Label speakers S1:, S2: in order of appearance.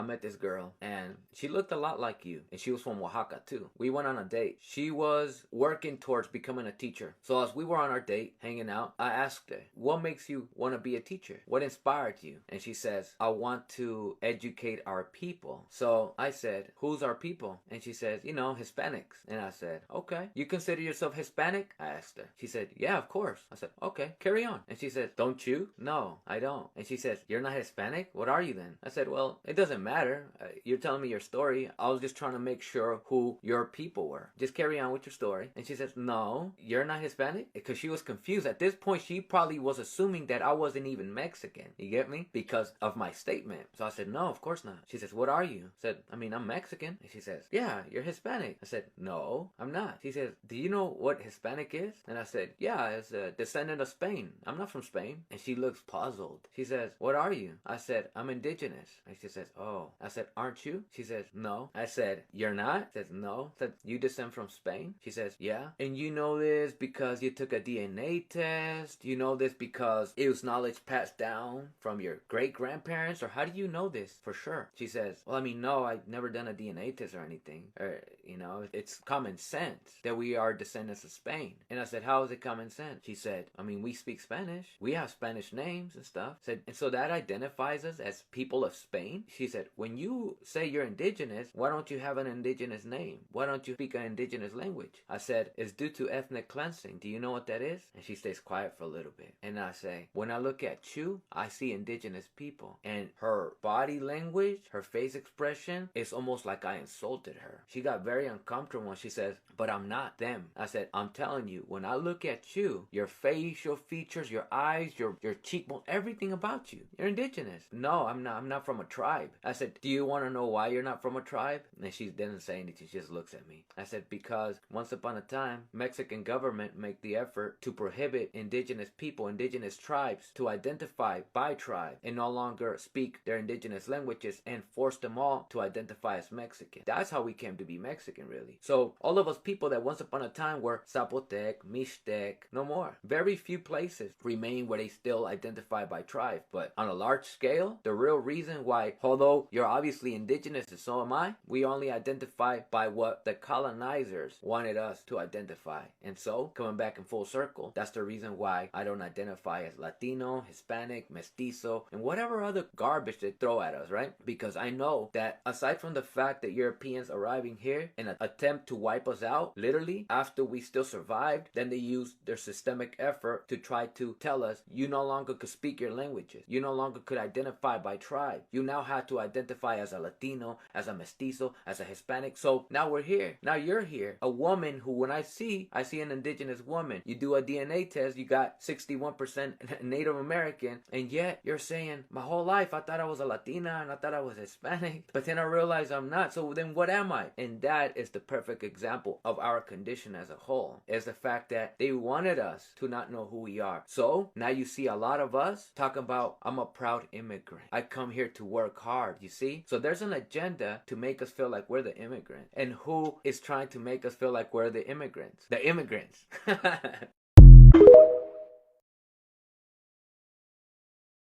S1: I met this girl and she looked a lot like you, and she was from Oaxaca too. We went on a date. She was working towards becoming a teacher. So as we were on our date, hanging out, I asked her, what makes you want to be a teacher? What inspired you? And she says, I want to educate our people. So I said, who's our people? And she says, Hispanics. And I said, okay. You consider yourself Hispanic? I asked her. She said, yeah, of course. I said, okay, carry on. And she said, don't you? No, I don't. And she says, you're not Hispanic? What are you then? I said, well, it doesn't matter. You're telling me your story. I was just trying to make sure who your people were. Just carry on with your story. And she says, no, you're not Hispanic? Because she was confused. At this point, she probably was assuming that I wasn't even Mexican. You get me? Because of my statement. So I said, no, of course not. She says, what are you? I said, I'm Mexican. And she says, yeah, you're Hispanic. I said, no, I'm not. She says, do you know what Hispanic is? And I said, yeah, it's a descendant of Spain. I'm not from Spain. And she looks puzzled. She says, what are you? I said, I'm indigenous. And she says, oh. I said, aren't you? She says, no. I said, you're not? She says, no. I said, you descend from Spain? She says, yeah. And you know this because you took a DNA test? You know this because it was knowledge passed down from your great-grandparents? Or how do you know this for sure? She says, well, no, I've never done a DNA test or anything. It's common sense that we are descendants of Spain. And I said, how is it common sense? She said, we speak Spanish. We have Spanish names and stuff. I said, and so that identifies us as people of Spain? She said, when you say you're indigenous, why don't you have an indigenous name? Why don't you speak an indigenous language? I said, it's due to ethnic cleansing. Do you know what that is? And she stays quiet for a little bit. And I say, when I look at you, I see indigenous people. And her body language, her face expression, it's almost like I insulted her. She got very uncomfortable when she says, but I'm not them. I said, I'm telling you, when I look at you, your facial features, your eyes, your cheekbone, everything about you, you're indigenous. No, I'm not from a tribe. I said, do you want to know why you're not from a tribe? And she didn't say anything. She just looks at me. I said, because once upon a time, Mexican government make the effort to prohibit indigenous people, indigenous tribes to identify by tribe and no longer speak their indigenous languages and force them all to identify as Mexican. That's how we came to be Mexican, really. So all of us people that once upon a time were Zapotec, Mixtec, no more. Very few places remain where they still identify by tribe. But on a large scale, the real reason why, although you're obviously indigenous and so am I, we only identify by what the colonizers wanted us to identify. And so, coming back in full circle, that's the reason why I don't identify as Latino, Hispanic, Mestizo, and whatever other garbage they throw at us, right? Because I know that aside from the fact that Europeans arriving here and attempt to wipe us out, literally, after we still survived, then they used their systemic effort to try to tell us, you no longer could speak your languages. You no longer could identify by tribe. You now had to identify as a Latino, as a Mestizo, as a Hispanic. So now we're here. Now you're here. A woman who, when I see an indigenous woman. You do a DNA test, you got 61% Native American, and yet you're saying, my whole life I thought I was a Latina and I thought I was Hispanic, but then I realized I'm not. So then what am I? And that is the perfect example of our condition as a whole, is the fact that they wanted us to not know who we are. So now you see a lot of us talking about, I'm a proud immigrant. I come here to work hard, you see? So there's an agenda to make us feel like we're the immigrants. And who is trying to make us feel like we're the immigrants? The immigrants.